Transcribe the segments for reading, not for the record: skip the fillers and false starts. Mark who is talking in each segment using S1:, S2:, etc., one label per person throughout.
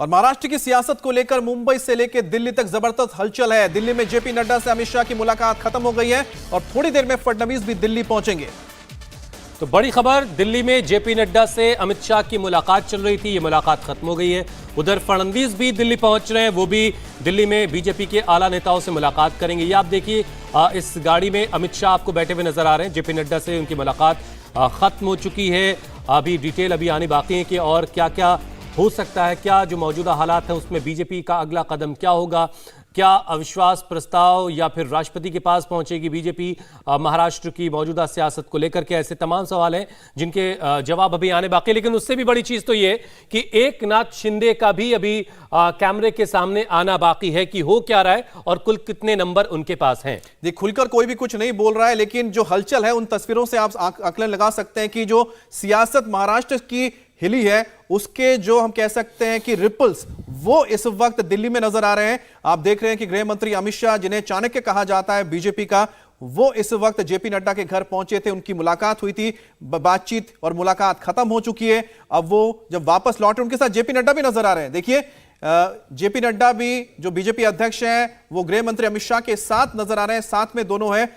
S1: और महाराष्ट्र की सियासत को लेकर मुंबई से लेकर दिल्ली तक जबरदस्त हलचल है। दिल्ली में जेपी नड्डा से अमित शाह की मुलाकात खत्म हो गई है और थोड़ी देर में फडणवीस भी दिल्ली पहुंचेंगे।
S2: तो बड़ी खबर, दिल्ली में जेपी नड्डा से अमित शाह की मुलाकात चल रही थी, ये मुलाकात खत्म हो गई है। उधर फडणवीस भी दिल्ली पहुंच रहे हैं, वो भी दिल्ली में बीजेपी के आला नेताओं से मुलाकात करेंगे। ये आप देखिए, इस गाड़ी में अमित शाह आपको बैठे हुए नजर आ रहे हैं। जेपी नड्डा से उनकी मुलाकात खत्म हो चुकी है। अभी डिटेल अभी आनी बाकी है कि और क्या क्या हो सकता है, क्या जो मौजूदा हालात हैं उसमें बीजेपी का अगला कदम क्या होगा, क्या अविश्वास प्रस्ताव या फिर राष्ट्रपति के पास पहुंचेगी बीजेपी महाराष्ट्र की मौजूदा सियासत को लेकर के। ऐसे तमाम सवाल हैं जिनके जवाब अभी आने बाकी। लेकिन उससे भी बड़ी चीज तो ये कि एकनाथ शिंदे का भी अभी कैमरे के सामने आना बाकी है कि हो क्या रहा है और कुल कितने नंबर उनके पास हैं।
S1: ये खुलकर कोई भी कुछ नहीं बोल रहा है, लेकिन जो हलचल है उन तस्वीरों से आप आकलन लगा सकते हैं कि जो सियासत महाराष्ट्र की हिली है उसके जो हम कह सकते हैं कि रिपल्स वो इस वक्त दिल्ली में नजर आ रहे हैं। आप देख रहे हैं कि गृह मंत्री अमित शाह, जिन्हें चाणक्य कहा जाता है बीजेपी का, वो इस वक्त जेपी नड्डा के घर पहुंचे थे। उनकी मुलाकात हुई थी, बातचीत और मुलाकात खत्म हो चुकी है। अब वो जब वापस लौटे, उनके साथ जेपी नड्डा भी नजर आ रहे हैं। देखिए, जेपी नड्डा भी जो बीजेपी अध्यक्ष हैं वो गृह मंत्री अमित शाह के साथ नजर आ रहे हैं, साथ में दोनों हैं।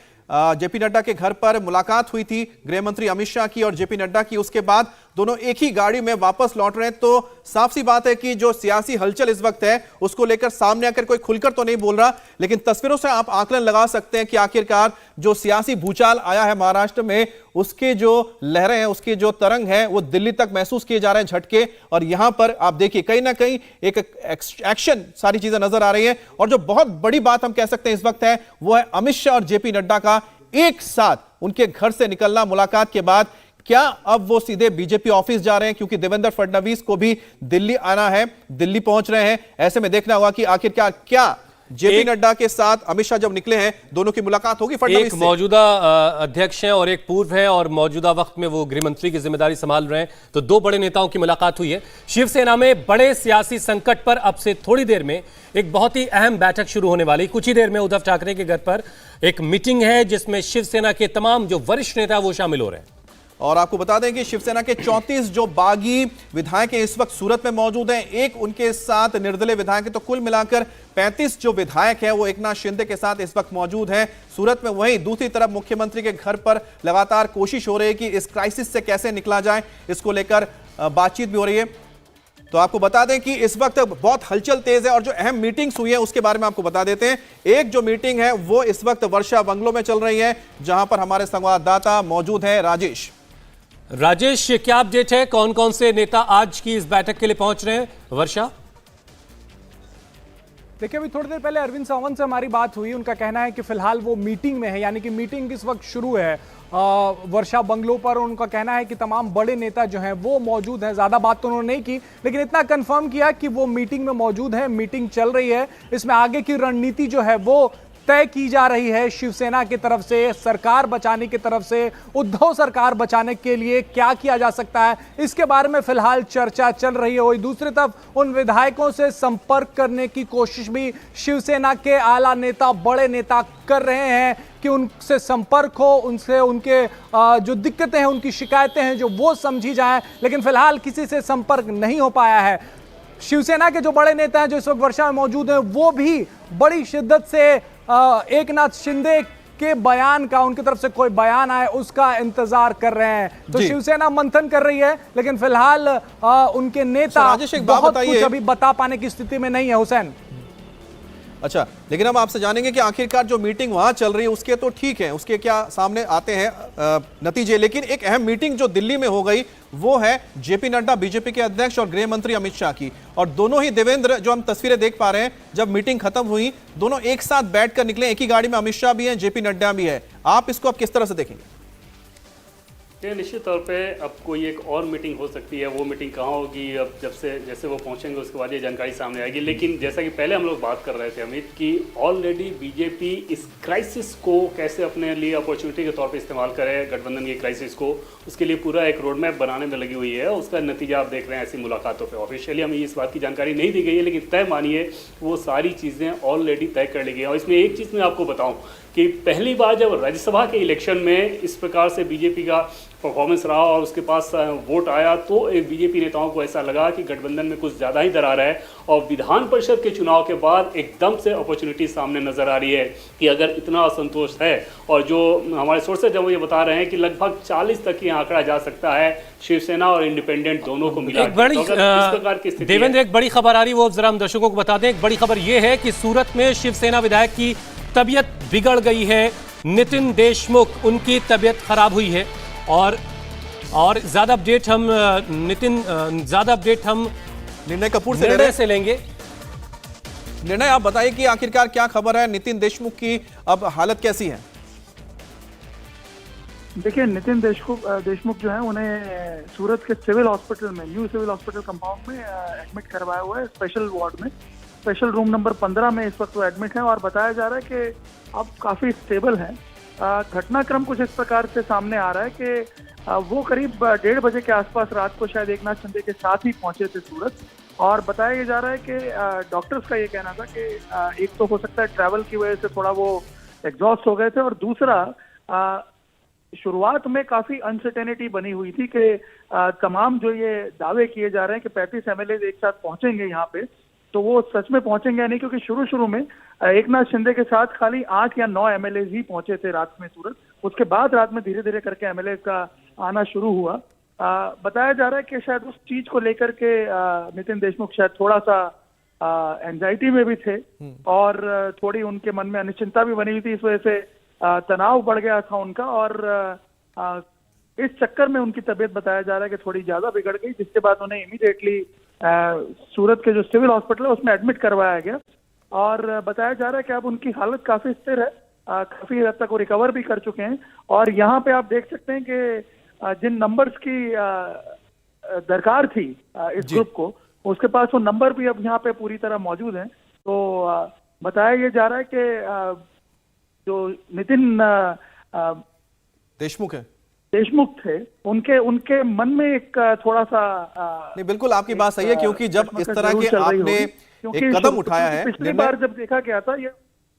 S1: जेपी नड्डा के घर पर मुलाकात हुई थी गृह मंत्री अमित शाह की और जेपी नड्डा की। उसके बाद दोनों एक ही गाड़ी में वापस लौट रहे हैं। तो साफ सी बात है कि जो सियासी हलचल इस वक्त है उसको लेकर सामने आकर कोई खुलकर तो नहीं बोल रहा, लेकिन तस्वीरों से आप आकलन लगा सकते हैं कि आखिरकार जो सियासी भूचाल आया है महाराष्ट्र में, उसके जो लहरें हैं, उसके जो तरंग है वो दिल्ली तक महसूस किए जा रहे हैं, झटके। और यहां पर आप देखिए कहीं ना कहीं एक एक्शन, सारी चीजें नजर आ रही है। और जो बहुत बड़ी बात हम कह सकते हैं इस वक्त है वो है अमित शाह और जेपी नड्डा का एक साथ उनके घर से निकलना मुलाकात के बाद। क्या अब वो सीधे बीजेपी ऑफिस जा रहे हैं, क्योंकि देवेंद्र फडणवीस को भी दिल्ली आना है, दिल्ली पहुंच रहे हैं। ऐसे में देखना होगा कि आखिरकार क्या जेपी नड्डा के साथ अमित शाह जब निकले हैं दोनों की मुलाकात होगी फडणवीस
S2: एक
S1: से।
S2: मौजूदा अध्यक्ष हैं और एक पूर्व हैं और मौजूदा वक्त में वो गृह मंत्री की जिम्मेदारी संभाल रहे हैं। तो दो बड़े नेताओं की मुलाकात हुई है। शिवसेना में बड़े सियासी संकट पर अब से थोड़ी देर में एक बहुत ही अहम बैठक शुरू होने वाली। कुछ ही देर में उद्धव ठाकरे के घर पर एक मीटिंग है जिसमें शिवसेना के तमाम जो वरिष्ठ नेता वो शामिल हो रहे हैं।
S1: और आपको बता दें कि शिवसेना के 34 जो बागी विधायक इस वक्त सूरत में मौजूद हैं, एक उनके साथ निर्दलीय विधायक है, तो कुल मिलाकर 35 जो विधायक हैं वो एकनाथ शिंदे के साथ इस वक्त मौजूद हैं सूरत में। वहीं दूसरी तरफ मुख्यमंत्री के घर पर लगातार कोशिश हो रही है कि इस क्राइसिस से कैसे निकला जाए, इसको लेकर बातचीत भी हो रही है। तो आपको बता दें कि इस वक्त बहुत हलचल तेज है और जो अहम मीटिंग्स हुई है उसके बारे में आपको बता देते हैं। एक जो मीटिंग है वो इस वक्त वर्षा बंगलो में चल रही है, जहां पर हमारे संवाददाता मौजूद हैं। राजेश,
S2: क्या अपडेट है? कौन कौन से नेता आज की इस बैठक के लिए पहुंच रहे हैं? वर्षा,
S3: देखिए, अभी थोड़ी देर पहले अरविंद सावंत से हमारी बात हुई। उनका कहना है कि फिलहाल वो मीटिंग में है, यानी कि मीटिंग इस वक्त शुरू है वर्षा बंगलो पर। उनका कहना है कि तमाम बड़े नेता जो हैं वो मौजूद हैं। ज़्यादा बात तो उन्होंने नहीं की, लेकिन इतना कंफर्म किया कि वो मीटिंग में मौजूद है, मीटिंग चल रही है। इसमें आगे की रणनीति जो है वो तय की जा रही है शिवसेना की तरफ से, सरकार बचाने की तरफ से। उद्धव सरकार बचाने के लिए क्या किया जा सकता है, इसके बारे में फिलहाल चर्चा चल रही है। वही दूसरी तरफ उन विधायकों से संपर्क करने की कोशिश भी शिवसेना के आला नेता, बड़े नेता कर रहे हैं कि उनसे संपर्क हो, उनसे उनके जो दिक्कतें हैं, उनकी शिकायतें हैं जो वो समझी जाए। लेकिन फिलहाल किसी से संपर्क नहीं हो पाया है। शिवसेना के जो बड़े नेता हैं जो इस वक्त वर्षा में मौजूद हैं वो भी बड़ी शिद्दत से एकनाथ शिंदे के बयान का, उनकी तरफ से कोई बयान आए उसका इंतजार कर रहे हैं। तो शिवसेना मंथन कर रही है, लेकिन फिलहाल उनके नेता बहुत कुछ अभी बता पाने की स्थिति में नहीं है। हुसैन,
S1: अच्छा, लेकिन अब आपसे जानेंगे कि आखिरकार जो मीटिंग वहां चल रही है उसके तो ठीक है, उसके क्या सामने आते हैं नतीजे। लेकिन एक अहम मीटिंग जो दिल्ली में हो गई वो है जेपी नड्डा, बीजेपी के अध्यक्ष, और गृह मंत्री अमित शाह की। और दोनों ही देवेंद्र, जो हम तस्वीरें देख पा रहे हैं, जब मीटिंग खत्म हुई दोनों एक साथ बैठकर निकले। एक ही गाड़ी में अमित शाह भी है, जेपी नड्डा भी है। आप इसको अब किस तरह से देखेंगे?
S4: निश्चित तौर पे अब कोई एक और मीटिंग हो सकती है। वो मीटिंग कहाँ होगी, अब जैसे वो पहुंचेंगे उसके बाद ये जानकारी सामने आएगी। लेकिन जैसा कि पहले हम लोग बात कर रहे थे अमित, कि ऑलरेडी बीजेपी इस क्राइसिस को कैसे अपने लिए अपॉर्चुनिटी के तौर पे इस्तेमाल करे, गठबंधन की क्राइसिस को, उसके लिए पूरा एक रोड मैप बनाने में लगी हुई है। उसका नतीजा आप देख रहे हैं ऐसी मुलाकातों पर। ऑफिशियली हमें इस बात की जानकारी नहीं दी गई है, लेकिन तय मानिए वो सारी चीज़ें ऑलरेडी तय कर ली गई हैं। और इसमें एक चीज़ मैं आपको बताऊँ कि पहली बार जब राज्यसभा के इलेक्शन में इस प्रकार से बीजेपी का परफॉर्मेंस रहा और उसके पास वोट आया, तो एक बीजेपी नेताओं को ऐसा लगा कि गठबंधन में कुछ ज़्यादा ही दरार है। और विधान परिषद के चुनाव के बाद एकदम से अपॉर्चुनिटी सामने नजर आ रही है कि अगर इतना असंतोष है, और जो हमारे सोर्सेज जब ये बता रहे हैं कि लगभग 40 तक ये आंकड़ा जा सकता है शिवसेना और इंडिपेंडेंट दोनों को मिला।
S2: एक बड़ी देवेंद्र, एक बड़ी खबर आ रही है, वो जरा हम दर्शकों को बता दें। एक बड़ी खबर ये है कि सूरत में शिवसेना विधायक की तबीयत बिगड़ गई है। नितिन देशमुख, उनकी तबीयत खराब हुई है। और ज्यादा अपडेट हम
S1: निर्णय कपूर से
S2: लेंगे।
S1: निर्णय, आप बताइए कि आखिरकार क्या खबर है, नितिन देशमुख की अब हालत कैसी है?
S5: देखिए, नितिन देशमुख जो है, उन्हें सूरत के सिविल हॉस्पिटल में, न्यू सिविल हॉस्पिटल कंपाउंड में एडमिट करवाया हुआ है, स्पेशल वार्ड में, स्पेशल रूम नंबर 15 में इस वक्त वो एडमिट है। और बताया जा रहा है कि अब काफी स्टेबल है। घटनाक्रम कुछ इस प्रकार से सामने आ रहा है कि वो करीब 1:30 बजे के आसपास रात को शायद एकनाथ शिंदे के साथ ही पहुंचे थे सूरत। और बताया ये जा रहा है कि डॉक्टर्स का ये कहना था कि एक तो हो सकता है ट्रैवल की वजह से थोड़ा वो एग्जॉस्ट हो गए थे, और दूसरा शुरुआत में काफी अनसर्टेनिटी बनी हुई थी कि तमाम जो ये दावे किए जा रहे हैं कि 35 एमएलए एक साथ पहुंचेंगे यहाँ पे, तो वो सच में पहुंचेंगे या नहीं, क्योंकि शुरू में एकनाथ शिंदे के साथ खाली 8 या 9 एमएलए ही पहुंचे थे रात में सूरत। उसके बाद रात में धीरे धीरे करके एमएलए का आना शुरू हुआ। बताया जा रहा है कि शायद उस चीज को लेकर के नितिन देशमुख शायद थोड़ा सा एंजाइटी में भी थे, और थोड़ी उनके मन में अनिश्चिंतता भी बनी हुई थी। इस वजह से तनाव बढ़ गया था उनका, और इस चक्कर में उनकी तबीयत बताया जा रहा है कि थोड़ी ज्यादा बिगड़ गई, जिसके बाद उन्हें इमीडिएटली सूरत के जो सिविल हॉस्पिटल है उसमें एडमिट करवाया गया। और बताया जा रहा है कि अब उनकी हालत काफी स्थिर है, काफी हद तक वो रिकवर भी कर चुके हैं। और यहाँ पे आप देख सकते हैं कि जिन नंबर्स की दरकार थी इस ग्रुप को, उसके पास वो नंबर भी अब यहाँ पे पूरी तरह मौजूद हैं। तो बताया ये जा रहा है कि जो नितिन देशमुख थे, उनके मन में एक थोड़ा सा
S1: नहीं, बिल्कुल आपकी बात सही है, क्योंकि जब इस तरह के आपने एक कदम उठाया है,
S5: पिछली बार जब देखा गया था ये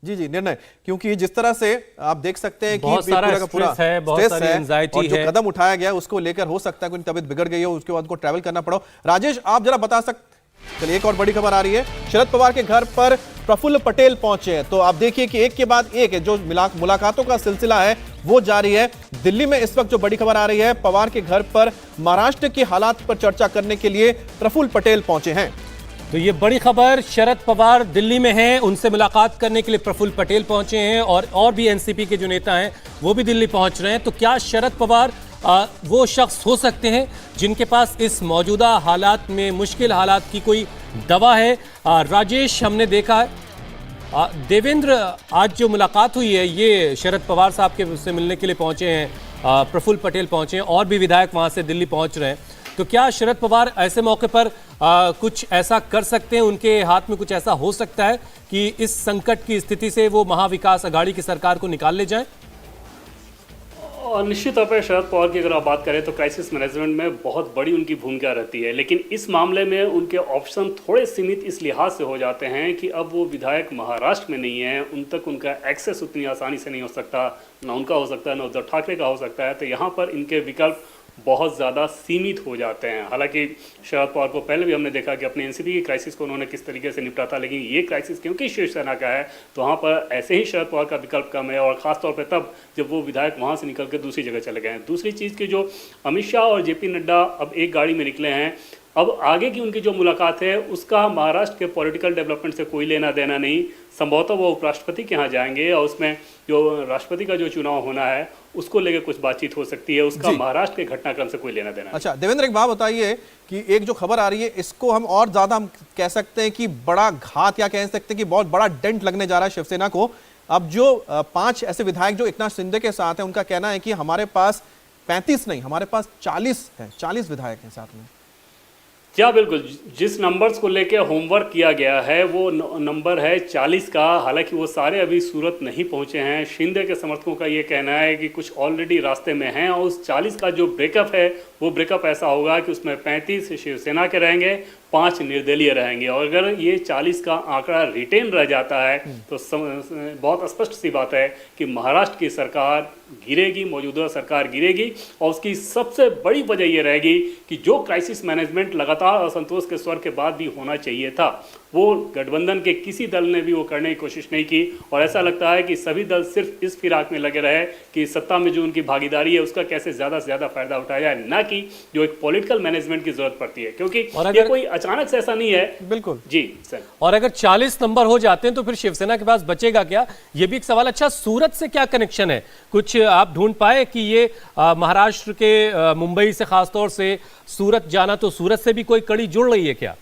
S1: जी निर्णय, क्योंकि जिस तरह से आप देख सकते हैं कि
S2: बहुत सारा स्ट्रेस है, बहुत सारी एंजाइटी
S1: और जो कदम उठाया गया उसको लेकर हो सकता है कि उनकी तबीयत बिगड़ गई हो, उसके बाद उनको ट्रैवल करना पड़ा। राजेश, आप जरा बता सकते। चलिए, एक और बड़ी खबर आ रही है, शरद पवार के घर पर प्रफुल्ल पटेल पहुंचे हैं। तो आप देखिए कि एक के बाद एक जो मुलाकातों का सिलसिला है वो जारी है। दिल्ली में इस वक्त जो बड़ी खबर आ रही है, पवार के घर पर महाराष्ट्र के हालात पर चर्चा करने के लिए प्रफुल्ल पटेल पहुंचे हैं।
S2: तो ये बड़ी खबर, शरद पवार दिल्ली में हैं, उनसे मुलाकात करने के लिए प्रफुल्ल पटेल पहुंचे हैं, और भी एनसीपी के जो नेता हैं वो भी दिल्ली पहुंच रहे हैं। तो क्या शरद पवार वो शख्स हो सकते हैं जिनके पास इस मौजूदा हालात में, मुश्किल हालात की कोई दवा है? राजेश, हमने देखा है देवेंद्र, आज जो मुलाकात हुई है ये शरद पवार साहब के से मिलने के लिए पहुंचे हैं, प्रफुल्ल पटेल पहुंचे हैं, और भी विधायक वहां से दिल्ली पहुंच रहे हैं। तो क्या शरद पवार ऐसे मौके पर कुछ ऐसा कर सकते हैं, उनके हाथ में कुछ ऐसा हो सकता है कि इस संकट की स्थिति से वो महाविकास अघाड़ी की सरकार को निकाल ले जाएं?
S4: और निश्चित तौर पर शरद पवार की अगर आप बात करें तो क्राइसिस मैनेजमेंट में बहुत बड़ी उनकी भूमिका रहती है, लेकिन इस मामले में उनके ऑप्शन थोड़े सीमित इस लिहाज से हो जाते हैं कि अब वो विधायक महाराष्ट्र में नहीं है, उन तक उनका एक्सेस उतनी आसानी से नहीं हो सकता, ना उनका हो सकता है ना उद्धव ठाकरे का हो सकता है। तो यहाँ पर इनके विकल्प बहुत ज़्यादा सीमित हो जाते हैं। हालांकि शरद पवार को पहले भी हमने देखा कि अपने एनसीपी की क्राइसिस को उन्होंने किस तरीके से निपटा था, लेकिन ये क्राइसिस क्योंकि शिवसेना का है तो वहाँ पर ऐसे ही शरद पवार का विकल्प कम है, और ख़ासतौर पर तब जब वो विधायक वहाँ से निकल कर दूसरी जगह चले गए हैं। दूसरी चीज़ की जो अमित शाह और जेपी नड्डा अब एक गाड़ी में निकले हैं, अब आगे की उनकी जो मुलाकात है उसका महाराष्ट्र के पॉलिटिकल डेवलपमेंट से कोई लेना देना नहीं। संभवतः वो उपराष्ट्रपति के यहाँ जाएंगे और उसमें जो राष्ट्रपति का जो चुनाव होना है उसको लेकर कुछ बातचीत हो सकती है, उसका महाराष्ट्र के घटनाक्रम से कोई लेना देना नहीं।
S1: अच्छा देवेंद्र, एक बात बताइए कि एक जो खबर आ रही है इसको हम और ज्यादा हम कह सकते हैं कि बड़ा घात, या कह सकते हैं कि बहुत बड़ा डेंट लगने जा रहा है शिवसेना को। अब जो 5 ऐसे विधायक जो एकनाथ शिंदे के साथ हैं, उनका कहना है कि हमारे पास 35 नहीं, हमारे पास 40 है, 40 विधायक हैं साथ में।
S4: क्या बिल्कुल, जिस नंबर्स को लेके होमवर्क किया गया है वो नंबर है 40 का। हालांकि वो सारे अभी सूरत नहीं पहुंचे हैं। शिंदे के समर्थकों का ये कहना है कि कुछ ऑलरेडी रास्ते में हैं, और उस 40 का जो ब्रेकअप है वो ब्रेकअप ऐसा होगा कि उसमें 35 शिवसेना के रहेंगे, 5 निर्दलीय रहेंगे। और अगर ये 40 का आंकड़ा रिटेन रह जाता है तो बहुत स्पष्ट सी बात है कि महाराष्ट्र की सरकार गिरेगी, मौजूदा सरकार गिरेगी। और उसकी सबसे बड़ी वजह ये रहेगी कि जो क्राइसिस मैनेजमेंट लगातार असंतोष के स्वर के बाद भी होना चाहिए था, वो गठबंधन के किसी दल ने भी वो करने की कोशिश नहीं की। और ऐसा लगता है कि सभी दल सिर्फ इस फिराक में लगे रहे कि सत्ता में जो उनकी भागीदारी है उसका कैसे ज़्यादा से ज़्यादा फायदा उठाया जाए, ना कि जो एक पॉलिटिकल मैनेजमेंट की जरूरत पड़ती है, क्योंकि ये कोई अचानक से ऐसा नहीं है।
S1: बिल्कुल
S4: जी सर।
S2: और अगर 40 नंबर हो जाते हैं तो फिर शिवसेना के पास बचेगा क्या, ये भी एक सवाल। अच्छा, सूरत से क्या कनेक्शन है, कुछ आप ढूंढ पाए कि ये महाराष्ट्र के मुंबई से खासतौर से सूरत जाना, तो सूरत से भी कोई कड़ी जुड़ रही है क्या?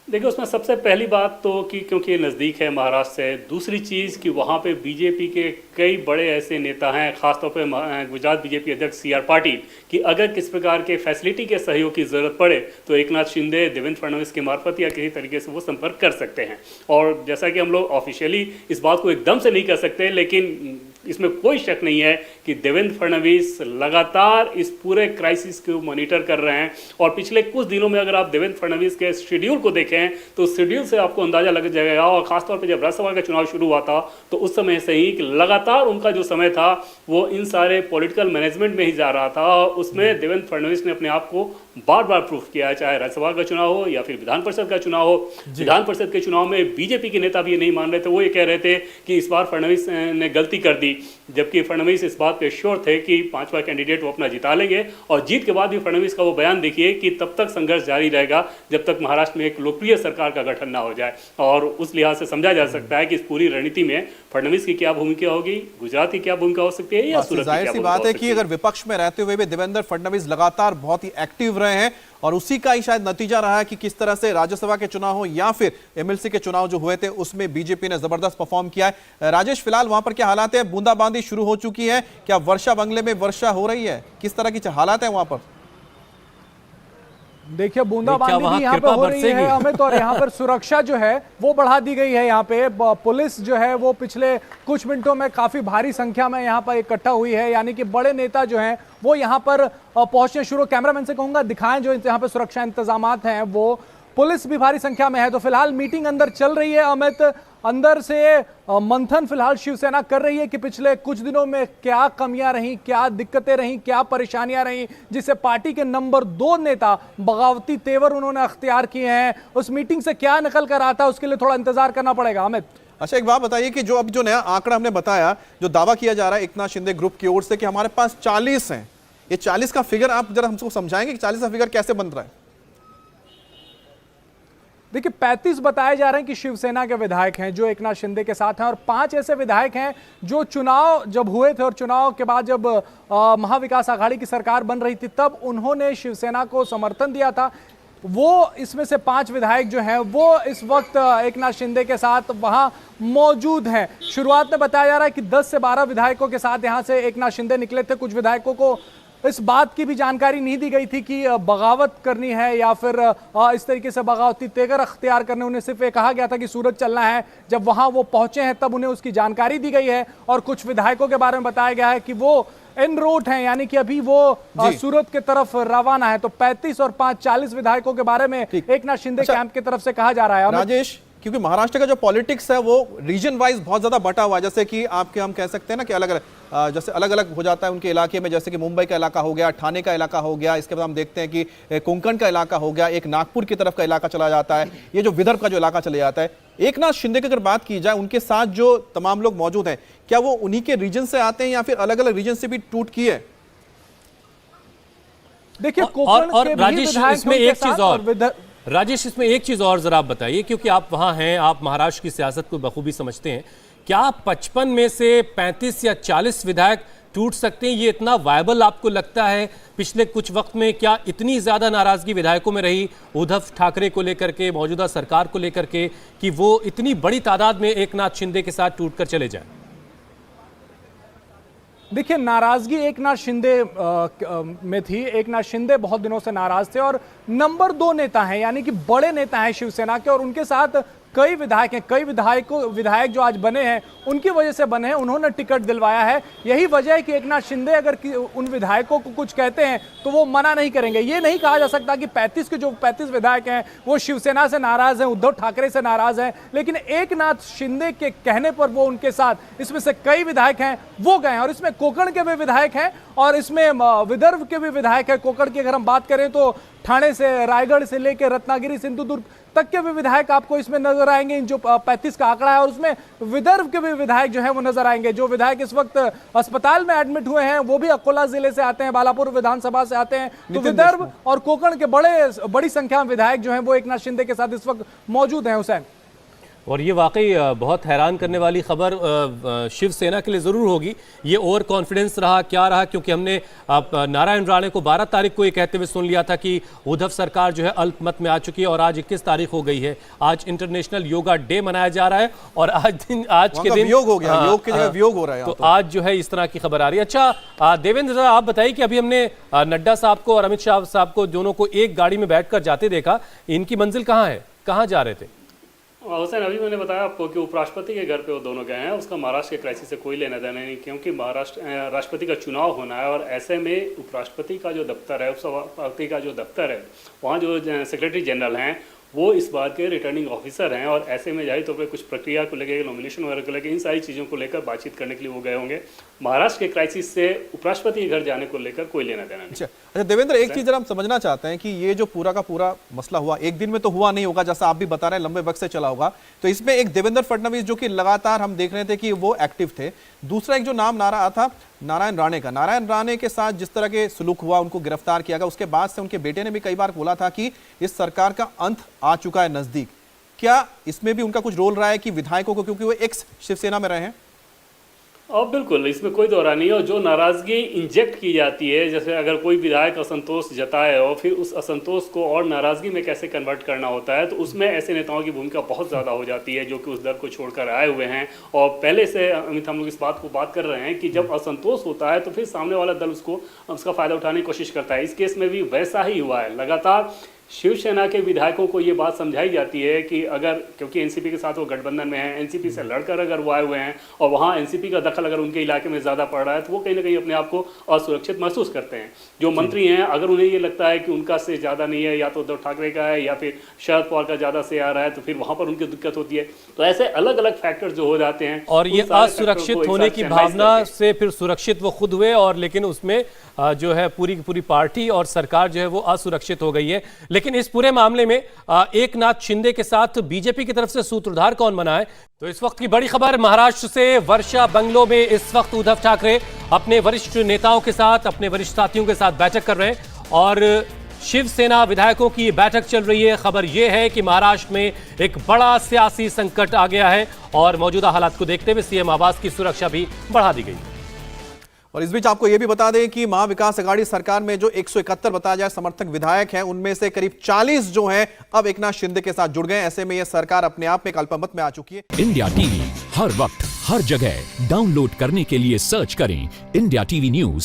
S4: देखिए, उसमें सबसे पहली बात तो कि क्योंकि ये नज़दीक है महाराष्ट्र से, दूसरी चीज़ कि वहाँ पे बीजेपी के कई बड़े ऐसे नेता हैं, खासतौर पे गुजरात बीजेपी अध्यक्ष CR पाटिल, कि अगर किस प्रकार के फैसिलिटी के सहयोग की ज़रूरत पड़े तो एकनाथ शिंदे, देवेंद्र फडणवीस के मार्फत या किसी तरीके से वो संपर्क कर सकते हैं। और जैसा कि हम लोग ऑफिशियली इस बात को एकदम से नहीं कर सकते, लेकिन इसमें कोई शक नहीं है कि देवेंद्र फडणवीस लगातार इस पूरे क्राइसिस को मॉनिटर कर रहे हैं। और पिछले कुछ दिनों में अगर आप देवेंद्र फडणवीस के शेड्यूल को देखें तो शेड्यूल से आपको अंदाजा लग जाएगा। और खासतौर पर जब राज्यसभा का चुनाव शुरू हुआ था तो उस समय से ही कि लगातार उनका जो समय था वो इन सारे पॉलिटिकल मैनेजमेंट में ही जा रहा था। और उसमें देवेंद्र फडणवीस ने अपने आप को बार बार प्रूफ किया है, चाहे राज्यसभा का चुनाव हो या फिर विधान परिषद का चुनाव हो। विधान परिषद के चुनाव में बीजेपी के नेता भी ये नहीं मान रहे थे, वो ये कह रहे थे कि इस बार फडणवीस ने गलती कर दी, जबकि फडणवीस इस बात पे श्योर थे कि 5वां कैंडिडेट वो अपना जिता लेंगे। और जीत के बाद भी फडणवीस का वो बयान देखिए कि तब तक संघर्ष जारी रहेगा जब तक महाराष्ट्र में एक लोकप्रिय सरकार का गठन ना हो जाए। और उस लिहाज से समझा जा सकता है कि इस पूरी रणनीति में फडणवीस की क्या भूमिका होगी, गुजरात की क्या भूमिका हो सकती है, या सूरत की क्या
S1: जाहिर सी
S4: भूमिका
S1: बात
S4: हो
S1: है
S4: सकती
S1: कि अगर विपक्ष में रहते हुए भी देवेंद्र फडणवीस लगातार बहुत ही एक्टिव रहे हैं और उसी का ही शायद नतीजा रहा है कि किस तरह से राज्यसभा के चुनाव हो या फिर MLC के चुनाव जो हुए थे उसमें बीजेपी ने जबरदस्त परफॉर्म किया है। राजेश, फिलहाल वहां पर क्या हालात है? बूंदाबांदी शुरू हो चुकी है क्या? वर्षा बंगले में वर्षा हो रही है? किस तरह की हालात है वहां पर?
S3: देखिए, बूंदाबांदी भी यहाँ पे हो रही है अमित, और यहाँ पर सुरक्षा जो है वो बढ़ा दी गई है। यहाँ पे पुलिस जो है वो पिछले कुछ मिनटों में काफी भारी संख्या में यहाँ पर इकट्ठा हुई है, यानी कि बड़े नेता जो हैं वो यहाँ पर पहुंचने शुरू। कैमरामैन से कहूंगा दिखाएं जो यहाँ पे सुरक्षा इंतजामात हैं, वो पुलिस भी भारी संख्या में है। तो फिलहाल मीटिंग अंदर चल रही है अमित, अंदर से मंथन फिलहाल शिवसेना कर रही है कि पिछले कुछ दिनों में क्या कमियां रहीं, क्या दिक्कतें रहीं, क्या परेशानियां रहीं, जिससे पार्टी के नंबर 2 नेता बगावती तेवर उन्होंने अख्तियार किए हैं। उस मीटिंग से क्या निकल कर आता है उसके लिए थोड़ा इंतजार करना पड़ेगा अमित।
S1: अच्छा, एक बात बताइए कि जो अब जो नया आंकड़ा हमने बताया, जो दावा किया जा रहा है एकनाथ शिंदे ग्रुप की ओर से कि हमारे पास 40 हैं, ये 40 का फिगर आप जरा हमको समझाएंगे कि 40 का फिगर कैसे बन रहा है?
S3: देखिए, 35 बताए जा रहे हैं कि शिवसेना के विधायक हैं जो एकनाथ शिंदे के साथ हैं, और 5 ऐसे विधायक हैं जो चुनाव जब हुए थे और चुनाव के बाद जब महाविकास आघाड़ी की सरकार बन रही थी तब उन्होंने शिवसेना को समर्थन दिया था। वो इसमें से 5 विधायक जो हैं वो इस वक्त एकनाथ शिंदे के साथ वहां मौजूद हैं। शुरुआत में बताया जा रहा है कि 10 से 12 विधायकों के साथ यहां से एकनाथ शिंदे निकले थे। कुछ विधायकों को इस बात की भी जानकारी नहीं दी गई थी कि बगावत करनी है या फिर इस तरीके से बगावती तेवर अख्तियार करने। उन्हें सिर्फ ये कहा गया था कि सूरत चलना है। जब वहां वो पहुंचे हैं तब उन्हें उसकी जानकारी दी गई है। और कुछ विधायकों के बारे में बताया गया है कि वो एन रूट हैं, यानी कि अभी वो सूरत की तरफ रवाना है। तो 35 और 5 40 विधायकों के बारे में एकनाथ शिंदे कैंप की तरफ से कहा जा रहा है।
S1: राजेश, क्योंकि महाराष्ट्र का जो पॉलिटिक्स है वो रीजन वाइज बहुत ज्यादा बटा हुआ है, जैसे कि आपके हम कह सकते हैं ना कि अलग अलग जैसे अलग अलग हो जाता है उनके इलाके में, जैसे कि मुंबई का इलाका हो गया, ठाणे का इलाका हो गया, इसके बाद हम देखते हैं कि कोंकण का इलाका हो गया, एक नागपुर की तरफ का इलाका चला जाता है, ये जो विदर्भ का जो इलाका चले जाता है। एकनाथ शिंदे की अगर बात की जाए, उनके साथ जो तमाम लोग मौजूद हैं, क्या वो उन्हीं के रीजन से आते हैं या फिर अलग अलग रीजन से भी टूट की है?
S3: देखिए,
S2: और राजेश, इसमें एक चीज और राजेश इसमें एक चीज और जरा आप बताइए, क्योंकि आप वहां हैं, आप महाराष्ट्र की सियासत को बखूबी समझते हैं। क्या 55 में से 35 या 40 विधायक टूट सकते हैं? ये इतना वायबल आपको लगता है? पिछले कुछ वक्त में क्या इतनी ज्यादा नाराजगी विधायकों में रही उद्धव ठाकरे को लेकर के, मौजूदा सरकार को लेकर के, कि वो इतनी बड़ी तादाद में एकनाथ शिंदे के साथ टूटकर चले जाए?
S3: देखिए, नाराजगी एकनाथ शिंदे में थी। एकनाथ शिंदे बहुत दिनों से नाराज थे और नंबर 2 नेता हैं, यानी कि बड़े नेता हैं शिवसेना के, और उनके साथ कई विधायक हैं, कई विधायक जो आज बने हैं उनकी वजह से बने हैं, उन्होंने टिकट दिलवाया है। यही वजह है कि एकनाथ शिंदे अगर उन विधायकों को कुछ कहते हैं तो वो मना नहीं करेंगे। ये नहीं कहा जा सकता कि 35 विधायक हैं वो शिवसेना से नाराज हैं, उद्धव ठाकरे से नाराज हैं, लेकिन एकनाथ शिंदे के कहने पर वो उनके साथ, इसमें से कई विधायक हैं वो गए हैं। और इसमें कोकण के भी विधायक हैं और इसमें विदर्भ के भी विधायक हैं। कोकण की अगर हम बात करें तो ठाणे से, रायगढ़ से लेकर रत्नागिरी, सिंधुदुर्ग तक के भी विधायक आपको इसमें नजर आएंगे। जो 35 का आंकड़ा है और उसमें विदर्भ के भी विधायक जो है वो नजर आएंगे। जो विधायक इस वक्त अस्पताल में एडमिट हुए हैं वो भी अकोला जिले से आते हैं, बालापुर विधानसभा से आते हैं। तो विदर्भ और कोकण के बड़ी संख्या में विधायक जो हैं वो एकनाथ शिंदे के साथ इस वक्त मौजूद हैं। हुसैन,
S2: और ये वाकई बहुत हैरान करने वाली खबर शिवसेना के लिए ज़रूर होगी। ये ओवर कॉन्फिडेंस रहा, क्या रहा, क्योंकि हमने नारायण राणे को 12 तारीख को ये कहते हुए सुन लिया था कि उद्धव सरकार जो है अल्पमत में आ चुकी है, और आज 21 तारीख हो गई है। आज इंटरनेशनल योगा डे मनाया जा रहा है और आज के दिन
S1: योग हो गया, योग की जगह वियोग हो रहा है।
S2: तो आज जो है इस तरह की खबर आ रही है। अच्छा देवेंद्र, आप बताइए कि अभी हमने नड्डा साहब को और अमित शाह साहब को दोनों को एक गाड़ी में बैठकर जाते देखा, इनकी मंजिल कहाँ है, कहाँ जा रहे थे?
S4: हुसैन, अभी मैंने बताया आपको कि उपराष्ट्रपति के घर पे वो दोनों गए हैं। उसका महाराष्ट्र के क्राइसिस से कोई लेना देना नहीं, क्योंकि राष्ट्रपति का चुनाव होना है और ऐसे में उपराष्ट्रपति का जो दफ्तर है, उपसभापति का जो दफ्तर है, वहाँ जो सेक्रेटरी जनरल हैं वो इस बात के रिटर्निंग ऑफिसर हैं। और ऐसे में जाहिर तौर पर कुछ प्रक्रिया को लेकर, नॉमिनेशन वगैरह को लेकर, इन सारी चीज़ों को लेकर बातचीत करने के लिए वो गए होंगे। महाराष्ट्र के क्राइसिस से उपराष्ट्रपति के घर जाने को लेकर कोई लेना देना नहीं।
S1: अच्छा देवेंद्र, एक चीज हम समझना चाहते हैं कि ये जो पूरा का पूरा मसला हुआ एक दिन में तो हुआ नहीं होगा, जैसा आप भी बता रहे हैं लंबे वक्त से चला होगा। तो इसमें एक देवेंद्र फडणवीस जो कि लगातार हम देख रहे थे कि वो एक्टिव थे। दूसरा एक जो नाम नारा था नारायण राणे का, नारायण राणे के साथ जिस तरह के सुलूक हुआ, उनको गिरफ्तार किया गया, उसके बाद से उनके बेटे ने भी कई बार बोला था कि इस सरकार का अंत आ चुका है नजदीक। क्या इसमें भी उनका कुछ रोल रहा है कि विधायकों को, क्योंकि वो एक्स शिवसेना में रहे हैं?
S4: और बिल्कुल, इसमें कोई दोहरानी है। और जो नाराजगी इंजेक्ट की जाती है, जैसे अगर कोई विधायक असंतोष जताए और फिर उस असंतोष को और नाराजगी में कैसे कन्वर्ट करना होता है, तो उसमें ऐसे नेताओं की भूमिका बहुत ज़्यादा हो जाती है जो कि उस दल को छोड़कर आए हुए हैं। और पहले से अमित, हम लोग इस बात को बात कर रहे हैं कि जब असंतोष होता है तो फिर सामने वाला दल उसका फ़ायदा उठाने की कोशिश करता है। इस केस में भी वैसा ही हुआ है। लगातार शिवसेना के विधायकों को ये बात समझाई जाती है कि अगर, क्योंकि एनसीपी के साथ वो गठबंधन में है, एनसीपी से लड़कर अगर वो आए हुए हैं और वहाँ एनसीपी का दखल अगर उनके इलाके में ज़्यादा पड़ रहा है तो वो कहीं ना कहीं अपने आप को असुरक्षित महसूस करते हैं। जो मंत्री हैं, अगर उन्हें ये लगता है कि उनका से ज़्यादा नहीं है, या तो उद्धव ठाकरे का है या फिर शरद पवार का ज़्यादा से आ रहा है, तो फिर वहाँ पर उनकी दिक्कत होती है। तो ऐसे अलग अलग फैक्टर्स जो हो जाते हैं,
S2: और ये असुरक्षित होने की भावना से फिर सुरक्षित वो खुद हुए, और लेकिन उसमें जो है पूरी की पूरी पार्टी और सरकार जो है वो असुरक्षित हो गई है। लेकिन इस पूरे मामले में एकनाथ शिंदे के साथ बीजेपी की तरफ से सूत्रधार कौन बना है? तो इस वक्त की बड़ी खबर महाराष्ट्र से। वर्षा बंगलो में इस वक्त उद्धव ठाकरे अपने वरिष्ठ नेताओं के साथ, अपने वरिष्ठ साथियों के साथ बैठक कर रहे हैं और शिवसेना विधायकों की बैठक चल रही है। खबर यह है कि महाराष्ट्र में एक बड़ा सियासी संकट आ गया है और मौजूदा हालात को देखते हुए सीएम आवास की सुरक्षा भी बढ़ा दी गई।
S1: और इस बीच आपको यह भी बता दें कि महाविकास अघाड़ी सरकार में जो 171 बताया जाए समर्थक विधायक हैं, उनमें से करीब 40 जो हैं अब एकनाथ शिंदे के साथ जुड़ गए। ऐसे में यह सरकार अपने आप में अल्पमत में आ चुकी है।
S6: इंडिया टीवी हर वक्त हर जगह डाउनलोड करने के लिए सर्च करें इंडिया टीवी न्यूज।